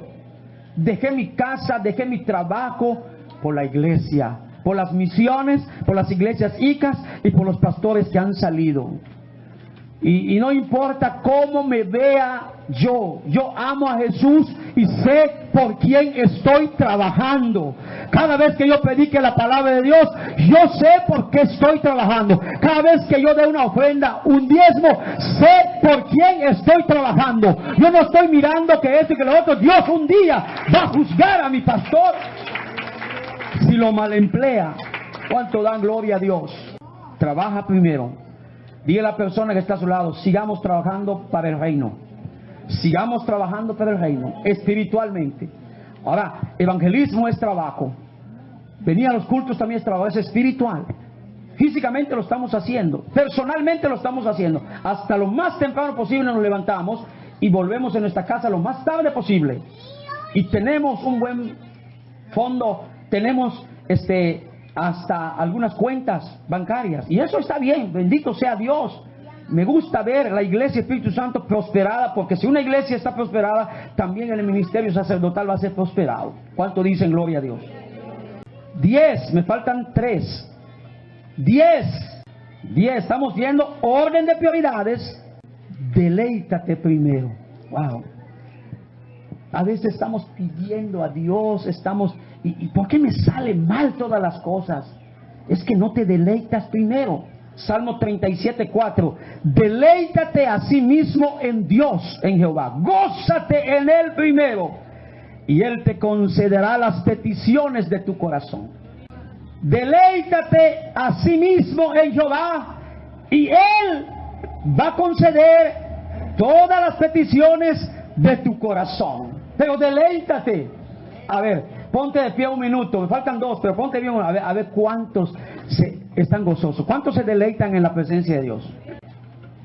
Dejé mi casa, dejé mi trabajo por la iglesia, por las misiones, por las iglesias ICAS y por los pastores que han salido. Y no importa cómo me vea yo amo a Jesús y sé por quién estoy trabajando. Cada vez que yo predique la palabra de Dios, yo sé por qué estoy trabajando. Cada vez que yo dé una ofrenda, un diezmo, sé por quién estoy trabajando. Yo no estoy mirando que esto y que lo otro. Dios un día va a juzgar a mi pastor si lo mal emplea. ¿Cuánto dan gloria a Dios? Trabaja primero. Dile a la persona que está a su lado, sigamos trabajando para el reino. Sigamos trabajando para el reino, espiritualmente. Ahora, evangelismo es trabajo. Venir a los cultos también es trabajo, es espiritual. Físicamente lo estamos haciendo, personalmente lo estamos haciendo. Hasta lo más temprano posible nos levantamos y volvemos a nuestra casa lo más tarde posible. Y tenemos un buen fondo, tenemos hasta algunas cuentas bancarias, y eso está bien, bendito sea Dios. Me gusta ver la iglesia Espíritu Santo prosperada, porque si una iglesia está prosperada, también el ministerio sacerdotal va a ser prosperado. ¿Cuánto dicen gloria a Dios? 10, me faltan 3. 10, estamos viendo orden de prioridades. Deleítate primero. Wow. A veces estamos pidiendo a Dios, ¿y por qué me salen mal todas las cosas? Es que no te deleitas primero. Salmo 37:4. Deleítate a sí mismo en Dios, en Jehová. Gózate en Él primero, y Él te concederá las peticiones de tu corazón. Deleítate a sí mismo en Jehová, y Él va a conceder todas las peticiones de tu corazón. Pero deleítate. A ver, ponte de pie un minuto. Me faltan 2, pero ponte bien. A ver cuántos están gozosos. ¿Cuántos se deleitan en la presencia de Dios?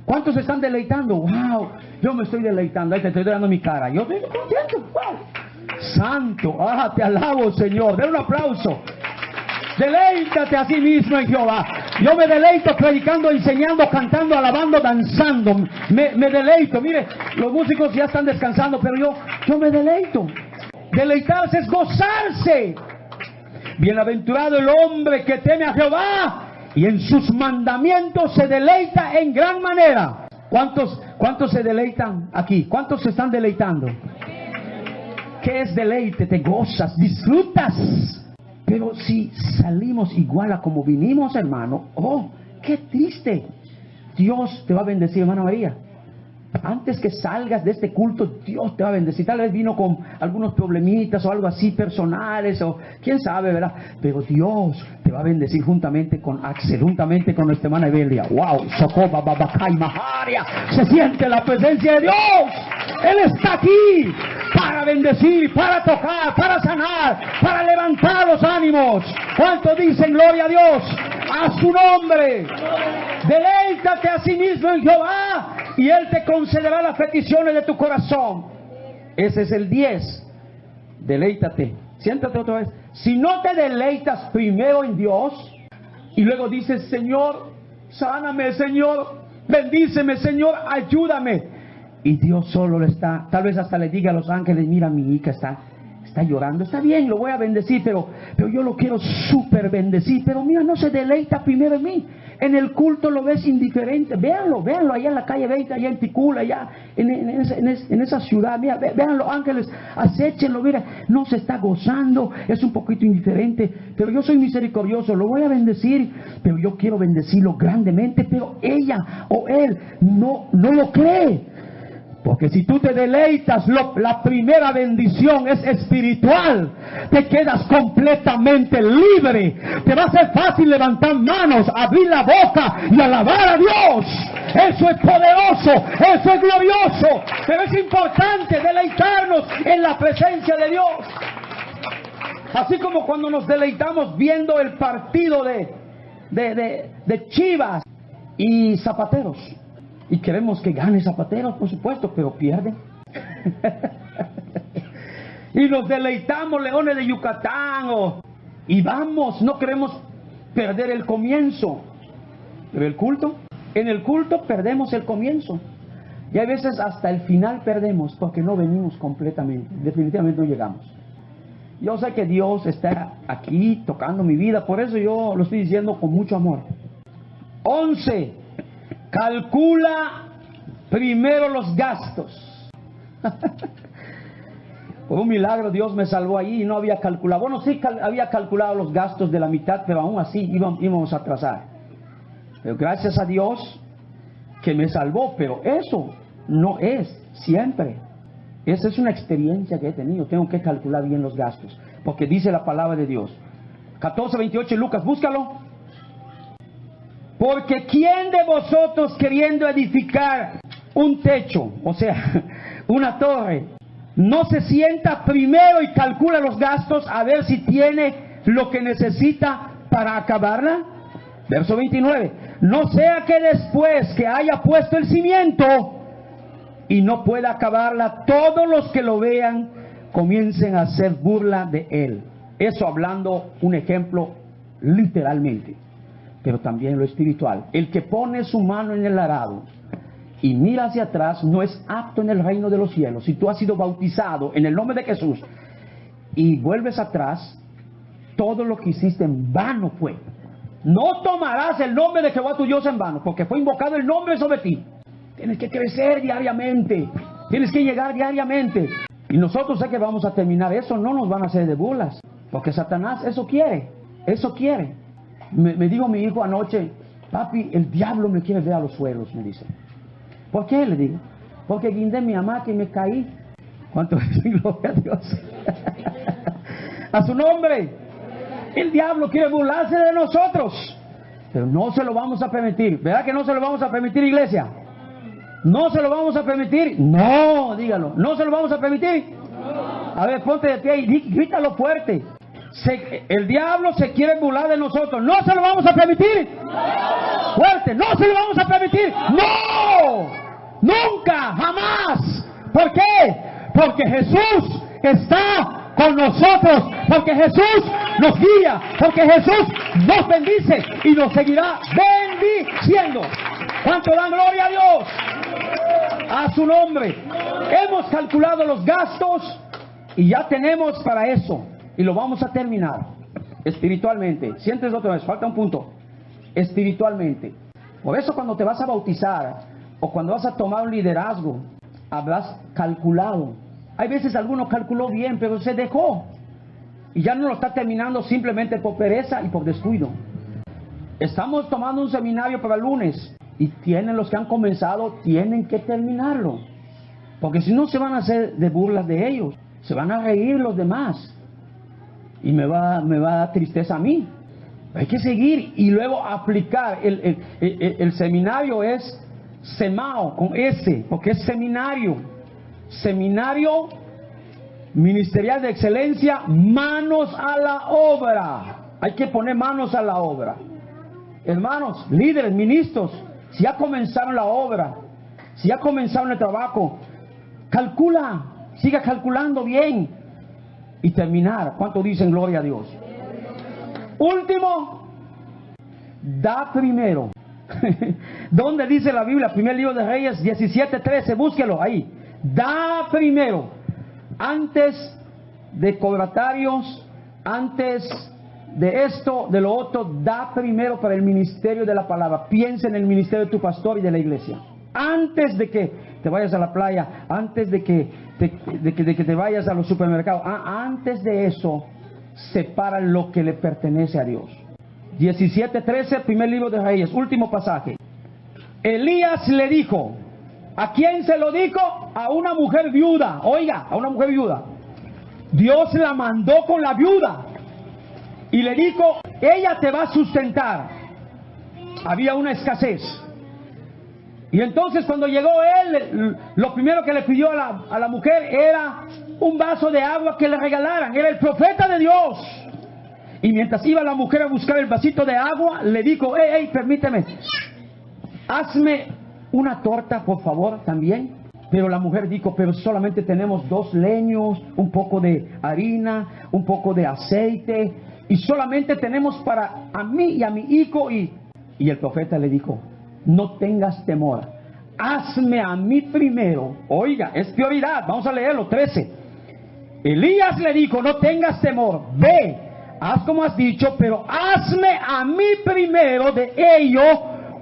¿Cuántos se están deleitando? Wow, yo me estoy deleitando. Ahí te estoy dando mi cara. Yo estoy contento. Wow. Santo. Te alabo, Señor. Den un aplauso. Deleítate a sí mismo en Jehová. Yo me deleito predicando, enseñando, cantando, alabando, danzando. Me deleito. Mire, los músicos ya están descansando, pero yo me deleito. Deleitarse es gozarse. Bienaventurado el hombre que teme a Jehová y en sus mandamientos se deleita en gran manera. ¿Cuántos se deleitan aquí? ¿Cuántos se están deleitando? ¿Qué es deleite? Te gozas, disfrutas. Pero si salimos igual a como vinimos, hermano, qué triste. Dios te va a bendecir, hermana María. Antes que salgas de este culto, Dios te va a bendecir. Tal vez vino con algunos problemitas o algo así personales, o quién sabe, ¿verdad? Pero Dios te va a bendecir juntamente con Axel, juntamente con nuestra hermana Evelia. ¡Wow! Socoba, Babacay, Maharia. Se siente la presencia de Dios. Él está aquí para bendecir, para tocar, para sanar, para levantar los ánimos. ¿Cuántos dicen gloria a Dios? A su nombre. Deleítate a sí mismo en Jehová y Él te concederá las peticiones de tu corazón. Ese es el 10. Deleítate. Siéntate otra vez. Si no te deleitas primero en Dios y luego dices, Señor, sáname, Señor, bendíceme, Señor, ayúdame, y Dios solo le está, tal vez hasta le diga a los ángeles, mira, mi hija Está llorando, está bien, lo voy a bendecir, pero yo lo quiero súper bendecir. Pero mira, no se deleita primero en mí. En el culto lo ves indiferente. Véanlo allá en la calle 20, allá en Ticula, allá en esa ciudad. Mira, vean los ángeles, acéchenlo, mira, no se está gozando, es un poquito indiferente. Pero yo soy misericordioso, lo voy a bendecir, pero yo quiero bendecirlo grandemente. Pero ella o él no lo cree. Porque si tú te deleitas, la primera bendición es espiritual. Te quedas completamente libre. Te va a ser fácil levantar manos, abrir la boca y alabar a Dios. Eso es poderoso, eso es glorioso. Pero es importante deleitarnos en la presencia de Dios. Así como cuando nos deleitamos viendo el partido de Chivas y Zapateros. Y queremos que gane Zapateros, por supuesto, pero pierde. Y nos deleitamos Leones de Yucatán. Y vamos, no queremos perder el comienzo. Pero el culto, en el culto perdemos el comienzo. Y hay veces hasta el final perdemos porque no venimos completamente. Definitivamente no llegamos. Yo sé que Dios está aquí tocando mi vida, por eso yo lo estoy diciendo con mucho amor. 11. Calcula primero los gastos. Por un milagro Dios me salvó allí y no había calculado. Bueno, sí había calculado los gastos de la mitad, pero aún así íbamos a atrasar. Pero gracias a Dios que me salvó, pero eso no es siempre. Esa es una experiencia que he tenido. Tengo que calcular bien los gastos, porque dice la palabra de Dios. 14:28 Lucas, búscalo. Porque ¿quién de vosotros queriendo edificar un techo, o sea, una torre, no se sienta primero y calcula los gastos a ver si tiene lo que necesita para acabarla? Verso 29. No sea que después que haya puesto el cimiento y no pueda acabarla, todos los que lo vean comiencen a hacer burla de él. Eso hablando un ejemplo literalmente. Pero también lo espiritual. El que pone su mano en el arado y mira hacia atrás no es apto en el reino de los cielos. Si tú has sido bautizado en el nombre de Jesús y vuelves atrás, todo lo que hiciste en vano fue. No tomarás el nombre de Jehová tu Dios en vano, porque fue invocado el nombre sobre ti. Tienes que crecer diariamente, tienes que llegar diariamente. Y nosotros sé que vamos a terminar eso, no nos van a hacer de burlas, porque Satanás eso quiere. Me dijo mi hijo anoche, papi, el diablo me quiere ver a los suelos, me dice. ¿Por qué? Le digo, porque guindé mi hamaca y me caí. ¿Cuánto es? Gloria a Dios. A su nombre. El diablo quiere burlarse de nosotros, pero no se lo vamos a permitir. ¿Verdad que no se lo vamos a permitir, iglesia? ¿No se lo vamos a permitir? No, dígalo. ¿No se lo vamos a permitir? A ver, ponte de pie y grítalo fuerte. El diablo se quiere burlar de nosotros. ¿No se lo vamos a permitir? Fuerte, no se lo vamos a permitir. ¡No! Nunca, jamás. ¿Por qué? Porque Jesús está con nosotros, porque Jesús nos guía, porque Jesús nos bendice y nos seguirá bendiciendo. ¿Cuánto dan gloria a Dios? A su nombre. Hemos calculado los gastos y ya tenemos para eso. Y lo vamos a terminar espiritualmente. Sientes otra vez, falta un punto. Espiritualmente. Por eso cuando te vas a bautizar o cuando vas a tomar un liderazgo, habrás calculado. Hay veces alguno calculó bien, pero se dejó. Y ya no lo está terminando simplemente por pereza y por descuido. Estamos tomando un seminario para el lunes. Y los que han comenzado, tienen que terminarlo. Porque si no se van a hacer de burlas de ellos. Se van a reír los demás. Y me va a dar tristeza a mí. Hay que seguir y luego aplicar. El seminario es semao, con S, porque es seminario. Seminario ministerial de excelencia, manos a la obra. Hay que poner manos a la obra. Hermanos, líderes, ministros, si ya comenzaron la obra, si ya comenzaron el trabajo, calcula, siga calculando bien. Y terminar. ¿Cuánto dicen gloria a Dios? Último, da primero. ¿Dónde dice la Biblia? Primer libro de Reyes 17:13, búsquelo ahí. Da primero, antes de cobratarios, antes de esto, de lo otro, da primero para el ministerio de la palabra. Piensa en el ministerio de tu pastor y de la iglesia. Antes de que te vayas a la playa, antes de que te vayas a los supermercados, antes de eso, separa lo que le pertenece a Dios. 17:13, primer libro de Reyes, último pasaje. Elías le dijo, ¿a quién se lo dijo? A una mujer viuda. Oiga, a una mujer viuda. Dios la mandó con la viuda y le dijo, ella te va a sustentar. Había una escasez. Y entonces cuando llegó él, lo primero que le pidió a la mujer era un vaso de agua que le regalaran. Era el profeta de Dios. Y mientras iba la mujer a buscar el vasito de agua, le dijo, hey, permíteme, hazme una torta, por favor, también. Pero la mujer dijo, pero solamente tenemos 2 leños, un poco de harina, un poco de aceite, y solamente tenemos para a mí y a mi hijo. Y el profeta le dijo, no tengas temor, hazme a mí primero. Oiga, es prioridad, vamos a leerlo, 13. Elías le dijo, no tengas temor, ve, haz como has dicho, pero hazme a mí primero de ello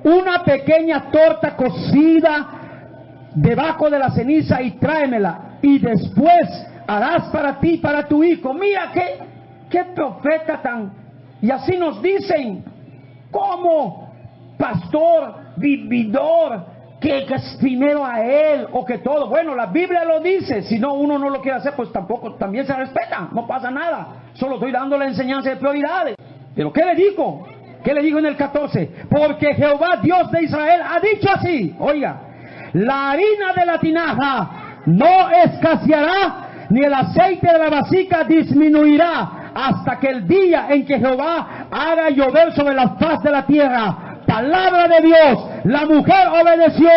una pequeña torta cocida debajo de la ceniza y tráemela, y después harás para ti y para tu hijo. Mira qué profeta tan... Y así nos dicen, como pastor, vividor, que es primero a él, o que todo. Bueno, la Biblia lo dice. Si no, uno no lo quiere hacer, pues también se respeta, no pasa nada. Solo estoy dando la enseñanza de prioridades. Pero ¿qué le dijo? ¿Qué le dijo en el 14? Porque Jehová Dios de Israel ha dicho así. Oiga, la harina de la tinaja no escaseará, ni el aceite de la vasija disminuirá, hasta que el día en que Jehová haga llover sobre la faz de la tierra. Palabra de Dios. La mujer obedeció,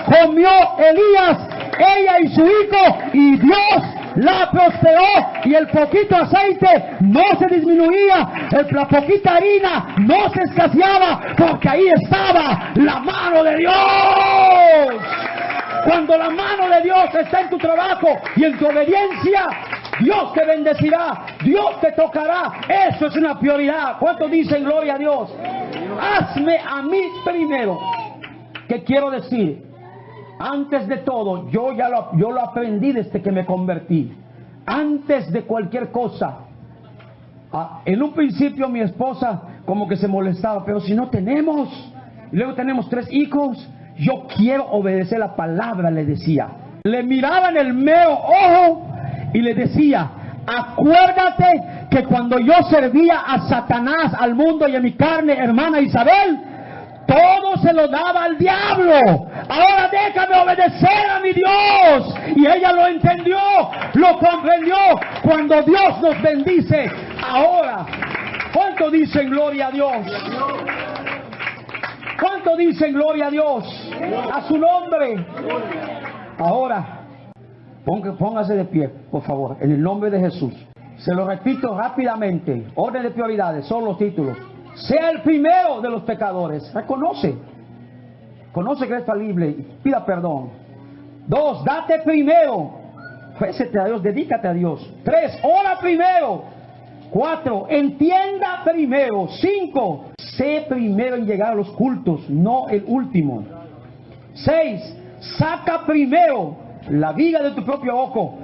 comió Elías, ella y su hijo, y Dios la prosperó, y el poquito aceite no se disminuía, la poquita harina no se escaseaba, porque ahí estaba la mano de Dios. Cuando la mano de Dios está en tu trabajo y en tu obediencia, Dios te bendecirá, Dios te tocará. Eso es una prioridad. ¿Cuántos dicen gloria a Dios? Hazme a mí primero. ¿Qué quiero decir? Antes de todo, yo lo aprendí desde que me convertí. Antes de cualquier cosa, en un principio mi esposa como que se molestaba, pero si no tenemos, y luego tenemos 3 hijos, yo quiero obedecer la palabra, le decía. Le miraba en el mero ojo y le decía, acuérdate que cuando yo servía a Satanás, al mundo y a mi carne, hermana Isabel, todo se lo daba al diablo. Ahora déjame obedecer a mi Dios. Y ella lo entendió, lo comprendió. Cuando Dios nos bendice, ahora, ¿cuánto dicen gloria a Dios? ¿Cuánto dicen gloria a Dios? A su nombre. Ahora, póngase de pie, por favor, en el nombre de Jesús. Se lo repito rápidamente. Orden de prioridades, son los títulos. Sea el primero de los pecadores. Reconoce que es falible, pida perdón. 2, date primero. Ofrécete a Dios, dedícate a Dios. 3, ora primero. 4, entienda primero. 5, sé primero en llegar a los cultos, no el último. 6, saca primero la viga de tu propio ojo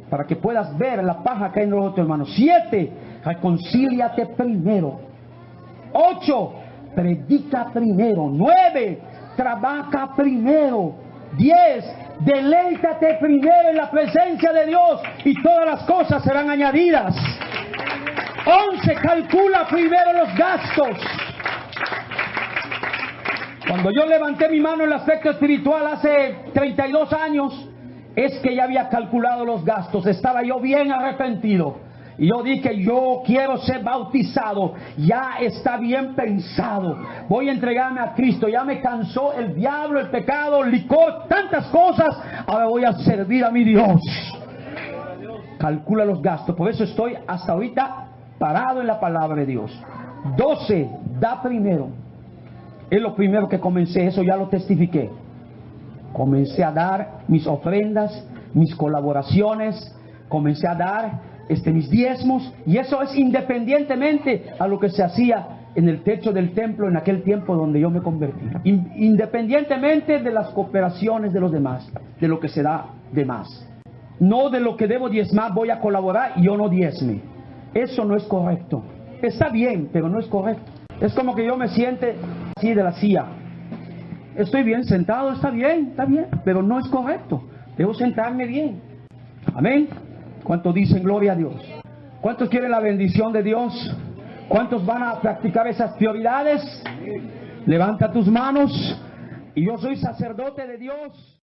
para que puedas ver la paja que hay en los otros hermanos. 7, reconcíliate primero. 8, predica primero. 9, trabaja primero. 10, deleítate primero en la presencia de Dios y todas las cosas serán añadidas. 11, calcula primero los gastos. Cuando yo levanté mi mano en el aspecto espiritual hace 32 años, es que ya había calculado los gastos. Estaba yo bien arrepentido. Y yo dije, yo quiero ser bautizado. Ya está bien pensado. Voy a entregarme a Cristo. Ya me cansó el diablo, el pecado, el licor, tantas cosas. Ahora voy a servir a mi Dios. Calcula los gastos. Por eso estoy hasta ahorita parado en la palabra de Dios. 12, da primero. Es lo primero que comencé. Eso ya lo testifiqué. Comencé a dar mis ofrendas, mis colaboraciones. Comencé a dar mis diezmos, y eso es independientemente a lo que se hacía en el techo del templo en aquel tiempo donde yo me convertí, independientemente de las cooperaciones de los demás, de lo que se da de más. No de lo que debo diezmar voy a colaborar y yo no diezme. Eso no es correcto. Está bien, pero no es correcto. Es como que yo me siente así de la silla. Estoy bien sentado, está bien, pero no es correcto. Debo sentarme bien. Amén. ¿Cuántos dicen gloria a Dios? ¿Cuántos quieren la bendición de Dios? ¿Cuántos van a practicar esas prioridades? Levanta tus manos. Y yo soy sacerdote de Dios.